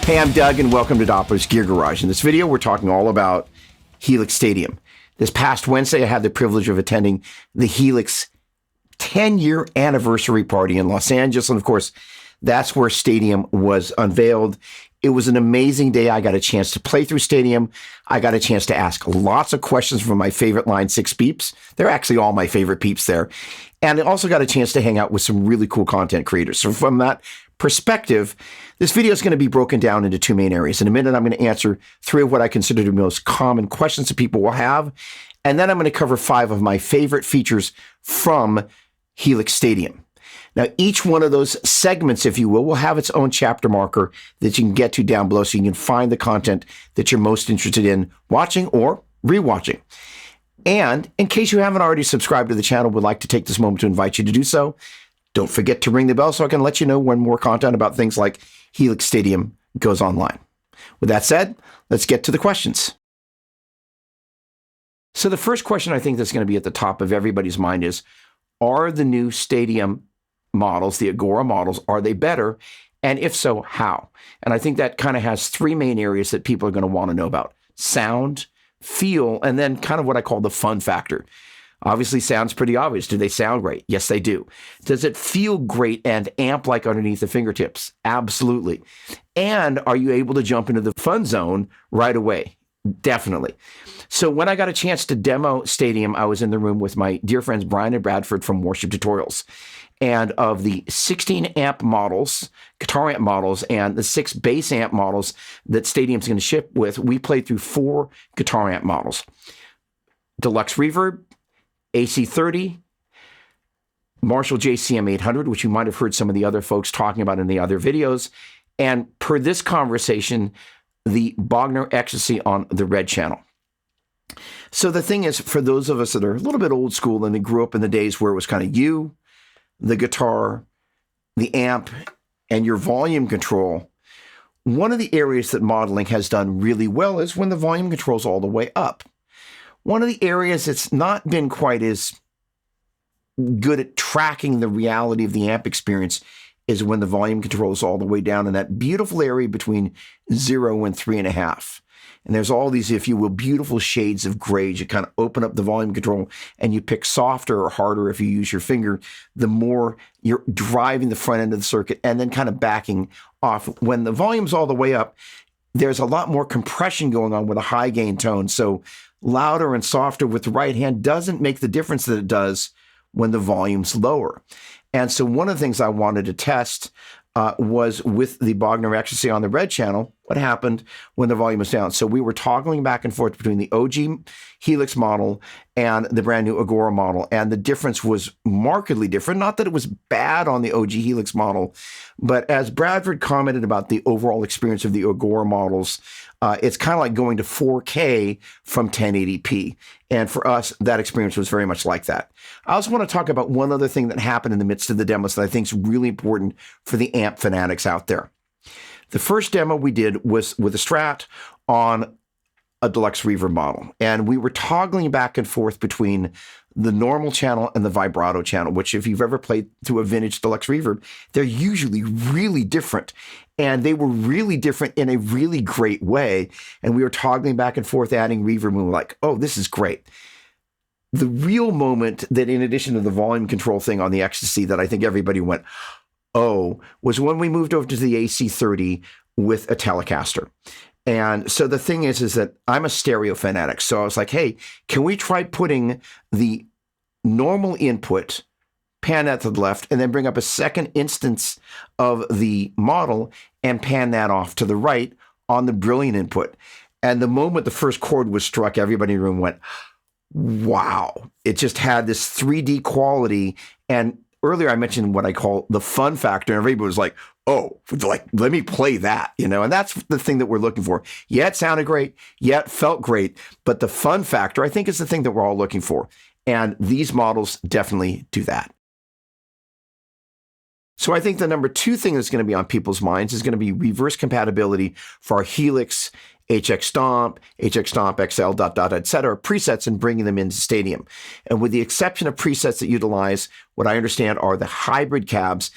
Hey, I'm Doug, and welcome to Doppler's Gear Garage. In this video, we're talking all about Helix Stadium. This past Wednesday, I had the privilege of attending the Helix 10-year anniversary party in Los Angeles, and of course, that's where Stadium was unveiled. It was an amazing day. I got a chance to play through Stadium. I got a chance to ask lots of questions from my favorite Line 6 peeps. They're actually all my favorite peeps there. And I also got a chance to hang out with some really cool content creators. So from that perspective, this video is going to be broken down into two main areas. In a minute, I'm going to answer three of what I consider the most common questions that people will have. And then I'm going to cover 5 of my favorite features from Helix Stadium. Now, each one of those segments, if you will have its own chapter marker that you can get to down below so you can find the content that you're most interested in watching or rewatching. And in case you haven't already subscribed to the channel, would like to take this moment to invite you to do so. Don't forget to ring the bell so I can let you know when more content about things like Helix Stadium goes online. With that said, let's get to the questions. So the first question I think that's going to be at the top of everybody's mind is, are the new Stadium models, the Agoura models, are they better? And if so, how? And I think that kind of has 3 main areas that people are going to want to know about: sound, feel, and then kind of what I call the fun factor. Obviously, sounds pretty obvious. Do they sound great? Yes, they do. Does it feel great and amp like underneath the fingertips? Absolutely. And are you able to jump into the fun zone right away? Definitely. So when I got a chance to demo Stadium, I was in the room with my dear friends Brian and Bradford from Worship Tutorials. And of the 16 amp models, guitar amp models, and the 6 bass amp models that Stadium's going to ship with, we played through 4 guitar amp models: Deluxe Reverb, AC30, Marshall JCM 800, which you might have heard some of the other folks talking about in the other videos, and per this conversation, the Bogner Ecstasy on the Red channel. So the thing is, for those of us that are a little bit old school and they grew up in the days where it was kind of you, the guitar, the amp, and your volume control, one of the areas that modeling has done really well is when the volume control's all the way up. One of the areas that's not been quite as good at tracking the reality of the amp experience is when the volume control is all the way down in that beautiful area between 0 and 3.5. And there's all these, if you will, beautiful shades of gray. You kind of open up the volume control and you pick softer or harder if you use your finger, the more you're driving the front end of the circuit and then kind of backing off. When the volume's all the way up, there's a lot more compression going on with a high gain tone. So louder and softer with the right hand doesn't make the difference that it does when the volume's lower. And so one of the things I wanted to test was with the Bogner Ecstasy on the Red channel, what happened when the volume was down. So we were toggling back and forth between the OG Helix model and the brand new Agoura model. And the difference was markedly different. Not that it was bad on the OG Helix model, but as Bradford commented about the overall experience of the Agoura models, it's kind of like going to 4K from 1080p. And for us, that experience was very much like that. I also want to talk about one other thing that happened in the midst of the demos that I think is really important for the amp fanatics out there. The first demo we did was with a Strat on a Deluxe Reverb model. And we were toggling back and forth between the normal channel and the vibrato channel, which if you've ever played through a vintage Deluxe Reverb, they're usually really different. And they were really different in a really great way. And we were toggling back and forth, adding reverb, and we were like, oh, this is great. The real moment that, in addition to the volume control thing on the Ecstasy, that I think everybody went, oh, was when we moved over to the AC30 with a Telecaster. And so the thing is that I'm a stereo fanatic. So I was like, hey, can we try putting the normal input, pan that to the left, and then bring up a second instance of the model and pan that off to the right on the Brilliant input. And the moment the first chord was struck, everybody in the room went, wow. It just had this 3D quality. And earlier I mentioned what I call the fun factor, and everybody was like, oh, like, let me play that, you know, and that's the thing that we're looking for. Yeah, it sounded great. Yeah, it felt great. But the fun factor, I think, is the thing that we're all looking for. And these models definitely do that. So I think the number 2 thing that's going to be on people's minds is going to be reverse compatibility for our Helix, HX Stomp XL, et cetera, presets, and bringing them into Stadium. And with the exception of presets that utilize what I understand are the hybrid cabs,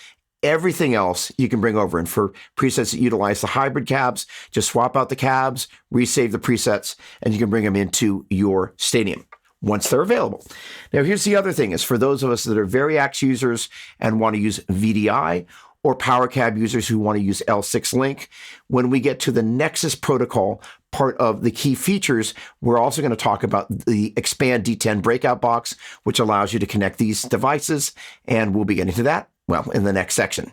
Everything else you can bring over. And for presets that utilize the hybrid cabs, just swap out the cabs, resave the presets, and you can bring them into your Stadium once they're available. Now, here's the other thing is for those of us that are Variax users and want to use VDI, or power cab users who want to use L6 link, when we get to the Nexus protocol, part of the key features, we're also going to talk about the Expand D10 breakout box, which allows you to connect these devices, and we'll be getting to that, well, in the next section.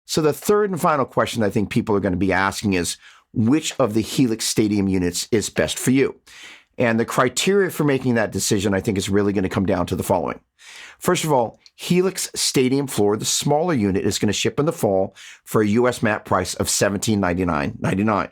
So the third and final question I think people are going to be asking is, which of the Helix Stadium units is best for you? And the criteria for making that decision, I think, is really going to come down to the following. First of all, Helix Stadium Floor, the smaller unit, is going to ship in the fall for a US MAP price of $1799.99.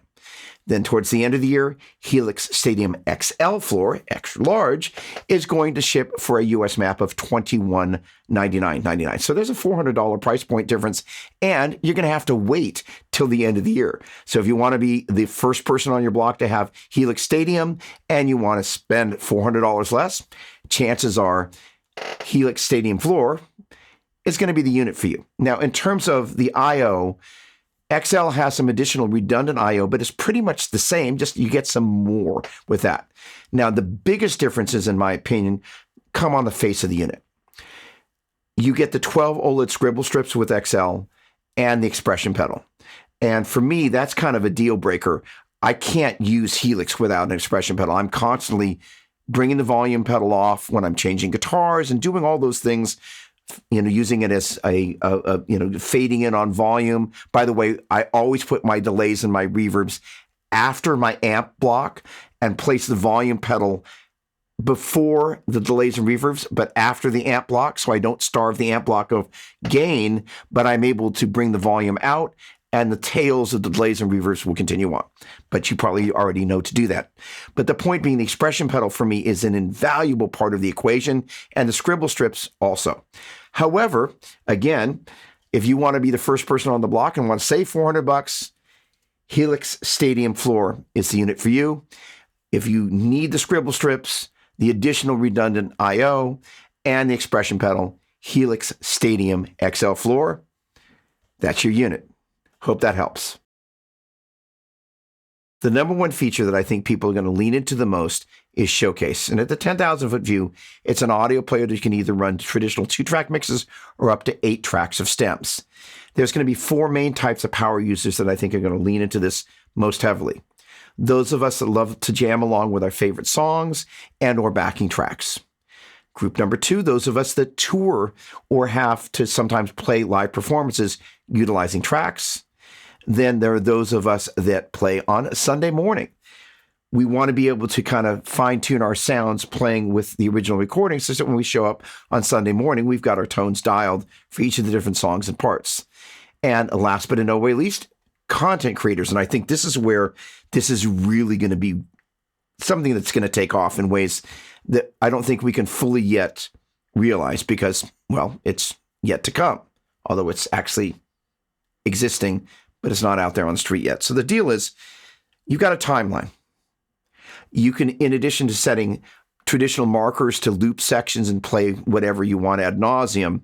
Then towards the end of the year, Helix Stadium XL Floor, extra large, is going to ship for a US MAP of $2199.99. So there's a $400 price point difference, and you're going to have to wait till the end of the year. So if you want to be the first person on your block to have Helix Stadium and you want to spend $400 less, chances are Helix Stadium Floor is going to be the unit for you. Now, in terms of the I/O, XL has some additional redundant I/O, but it's pretty much the same, just you get some more with that. Now, the biggest differences, in my opinion, come on the face of the unit. You get the 12 OLED scribble strips with XL and the expression pedal. And for me, that's kind of a deal breaker. I can't use Helix without an expression pedal. I'm constantly bringing the volume pedal off when I'm changing guitars and doing all those things, using it as a fading in on volume. By the way, I always put my delays and my reverbs after my amp block and place the volume pedal before the delays and reverbs, but after the amp block, so I don't starve the amp block of gain, but I'm able to bring the volume out and the tails of the delays and reverbs will continue on. But you probably already know to do that. But the point being, the expression pedal for me is an invaluable part of the equation, and the scribble strips also. However, again, if you want to be the first person on the block and want to save $400, Helix Stadium Floor is the unit for you. If you need the scribble strips, the additional redundant I/O, and the expression pedal, Helix Stadium XL Floor, that's your unit. Hope that helps. The number one feature that I think people are going to lean into the most is Showcase. And at the 10,000-foot view, it's an audio player that can either run traditional 2-track mixes or up to 8 tracks of stems. There's going to be 4 main types of power users that I think are going to lean into this most heavily. Those of us that love to jam along with our favorite songs and or backing tracks. Group number 2, those of us that tour or have to sometimes play live performances utilizing tracks. Then there are those of us that play on a Sunday morning. We want to be able to kind of fine-tune our sounds playing with the original recording so that when we show up on Sunday morning, we've got our tones dialed for each of the different songs and parts. And last but in no way least, content creators. And I think this is where this is really going to be something that's going to take off in ways that I don't think we can fully yet realize because, well, it's yet to come, although it's actually existing, but it's not out there on the street yet. So the deal is, you've got a timeline. You can, in addition to setting traditional markers to loop sections and play whatever you want ad nauseum,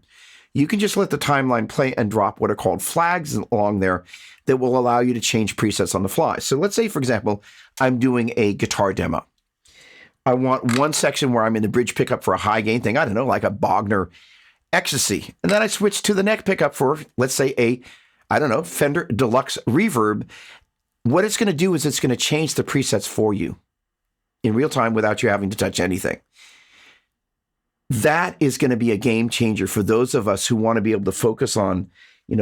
you can just let the timeline play and drop what are called flags along there that will allow you to change presets on the fly. So let's say, for example, I'm doing a guitar demo. I want one section where I'm in the bridge pickup for a high gain thing, I don't know, like a Bogner Ecstasy. And then I switch to the neck pickup for, let's say, a Fender Deluxe Reverb. What it's going to do is it's going to change the presets for you in real time without you having to touch anything. That is going to be a game changer for those of us who want to be able to focus on,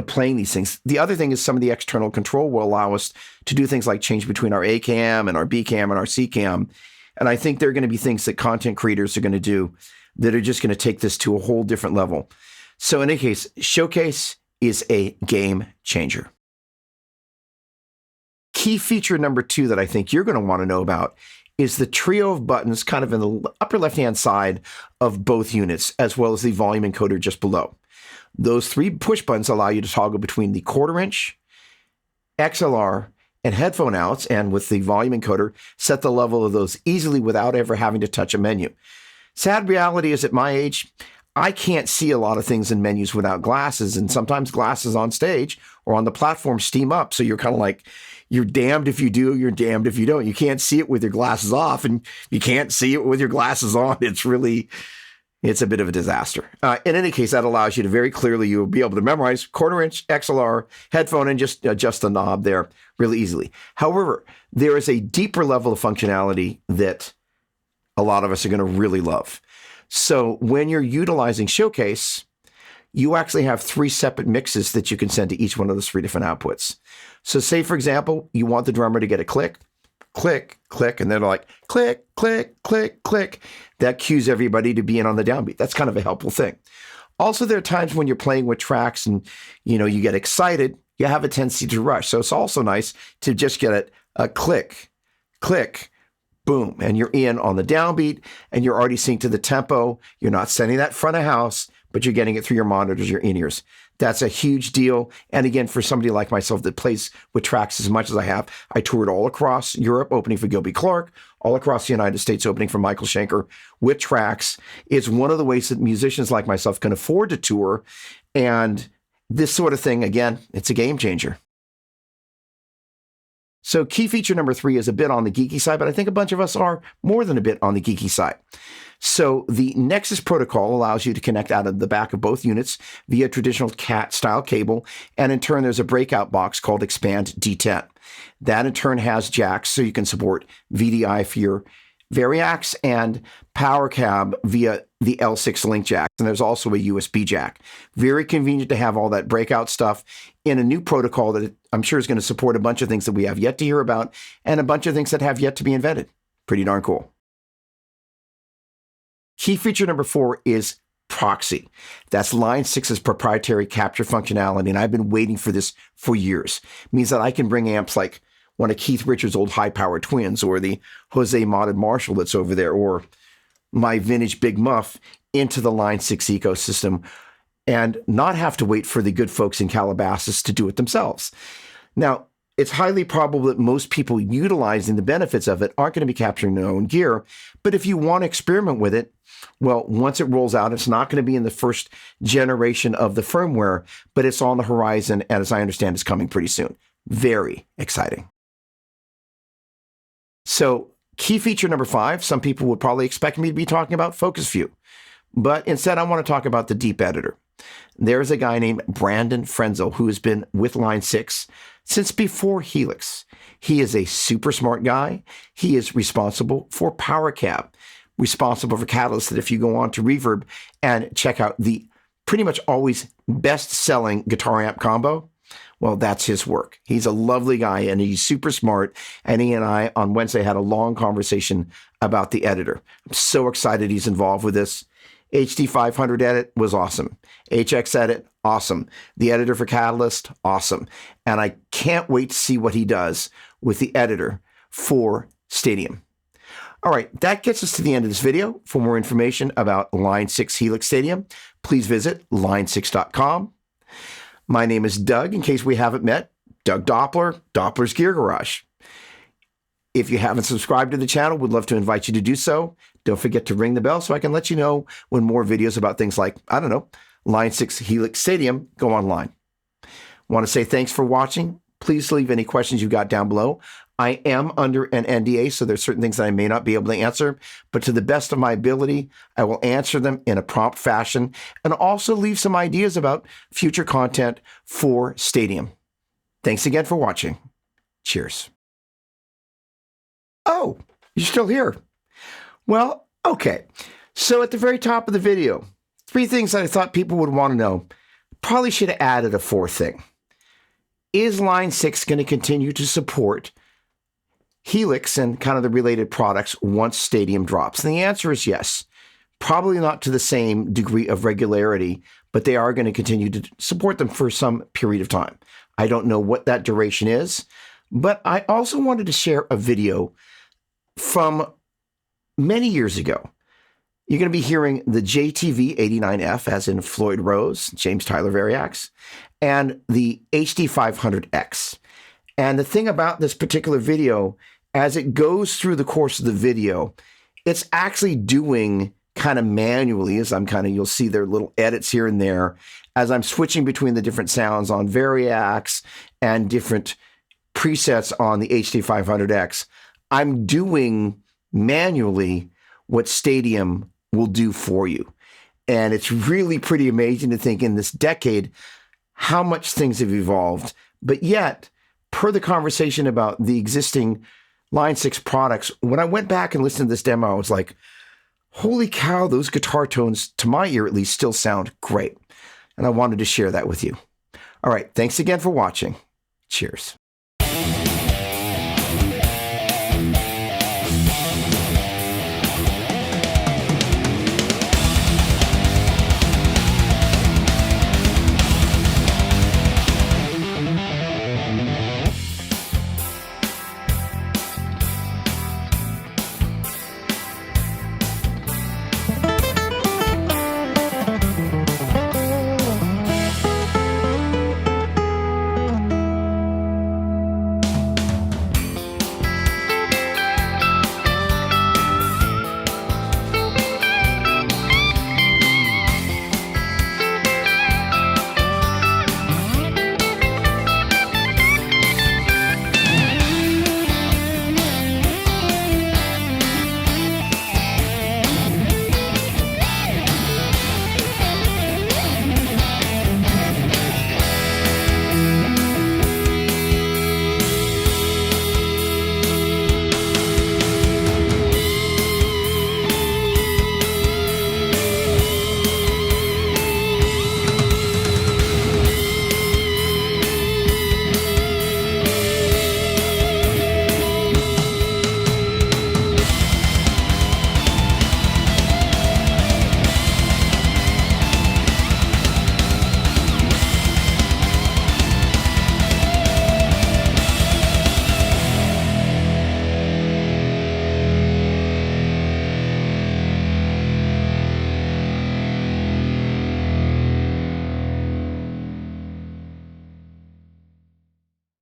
playing these things. The other thing is some of the external control will allow us to do things like change between our A cam and our B cam and our C cam. And I think there are going to be things that content creators are going to do that are just going to take this to a whole different level. So in any case, Showcase is a game changer. Key feature number 2 that I think you're going to want to know about is the trio of buttons kind of in the upper left-hand side of both units, as well as the volume encoder just below. Those 3 push buttons allow you to toggle between the 1/4 inch, XLR, and headphone outs, and with the volume encoder, set the level of those easily without ever having to touch a menu. Sad reality is at my age, I can't see a lot of things in menus without glasses, and sometimes glasses on stage or on the platform steam up. So you're kind of like, you're damned if you do, you're damned if you don't. You can't see it with your glasses off, and you can't see it with your glasses on. It's a bit of a disaster. In any case, that allows you to very clearly, you'll be able to memorize quarter-inch XLR headphone and just adjust the knob there really easily. However, there is a deeper level of functionality that a lot of us are going to really love. So when you're utilizing Showcase, you actually have 3 separate mixes that you can send to each one of those 3 different outputs. So say, for example, you want the drummer to get a click, click, click, and they're like, click, click, click, click. That cues everybody to be in on the downbeat. That's kind of a helpful thing. Also, there are times when you're playing with tracks and, you get excited, you have a tendency to rush. So it's also nice to just get a click, click, boom, and you're in on the downbeat, and you're already synced to the tempo. You're not sending that front of house, but you're getting it through your monitors, your in-ears. That's a huge deal. And again, for somebody like myself that plays with tracks as much as I have, I toured all across Europe, opening for Gilby Clarke, all across the United States, opening for Michael Schenker with tracks. It's one of the ways that musicians like myself can afford to tour. And this sort of thing, again, it's a game changer. So key feature number 3 is a bit on the geeky side, but I think a bunch of us are more than a bit on the geeky side. So the Nexus protocol allows you to connect out of the back of both units via traditional CAT-style cable, and in turn, there's a breakout box called Expand D10. That in turn has jacks, so you can support VDI for your Variacs and power cab via the L6 link jack. And there's also a USB jack. Very convenient to have all that breakout stuff in a new protocol that I'm sure is going to support a bunch of things that we have yet to hear about and a bunch of things that have yet to be invented. Pretty darn cool. Key feature number 4 is Proxy. That's Line 6's proprietary capture functionality, and I've been waiting for this for years. It means that I can bring amps like one of Keith Richards' old high-power twins, or the Jose modded Marshall that's over there, or my vintage Big Muff into the Line 6 ecosystem and not have to wait for the good folks in Calabasas to do it themselves. Now, it's highly probable that most people utilizing the benefits of it aren't going to be capturing their own gear, but if you want to experiment with it, well, once it rolls out, it's not going to be in the first generation of the firmware, but it's on the horizon, and as I understand, it's coming pretty soon. Very exciting. So key feature number 5, some people would probably expect me to be talking about Focus View, but instead I want to talk about the Deep Editor. There's a guy named Brandon Frenzel who has been with Line 6 since before Helix. He is a super smart guy. He is responsible for Power Cab, responsible for Catalyst, that if you go on to Reverb and check out the pretty much always best-selling guitar amp combo, well, that's his work. He's a lovely guy, and he's super smart. And he and I on Wednesday had a long conversation about the editor. I'm so excited he's involved with this. HD 500 edit was awesome. HX edit, awesome. The editor for Catalyst, awesome. And I can't wait to see what he does with the editor for Stadium. All right, that gets us to the end of this video. For more information about Line 6 Helix Stadium, please visit line6.com. My name is Doug, in case we haven't met. Doug Doppler, Doppler's Gear Garage. If you haven't subscribed to the channel, we'd love to invite you to do so. Don't forget to ring the bell so I can let you know when more videos about things like, Line 6 Helix Stadium go online. Want to say thanks for watching. Please leave any questions you got down below. I am under an NDA, so there's certain things that I may not be able to answer, but to the best of my ability, I will answer them in a prompt fashion and also leave some ideas about future content for Stadium. Thanks again for watching. Cheers. Oh, you're still here. Well, okay. So at the very top of the video, 3 things that I thought people would want to know. Probably should have added a 4th thing. Is Line 6 going to continue to support Helix and kind of the related products once Stadium drops? And the answer is yes. Probably not to the same degree of regularity, but they are going to continue to support them for some period of time. I don't know what that duration is, but I also wanted to share a video from many years ago. You're going to be hearing the JTV-89F, as in Floyd Rose, James Tyler Variacs, and the HD 500X. And the thing about this particular video, as it goes through the course of the video, it's actually doing kind of manually, as I'm kind of, you'll see their little edits here and there, as I'm switching between the different sounds on Variax and different presets on the HD500X, I'm doing manually what Stadium will do for you. And it's really pretty amazing to think in this decade how much things have evolved. But yet, per the conversation about the existing Line 6 products, when I went back and listened to this demo, I was like, holy cow, those guitar tones, to my ear at least, still sound great. And I wanted to share that with you. All right, thanks again for watching. Cheers.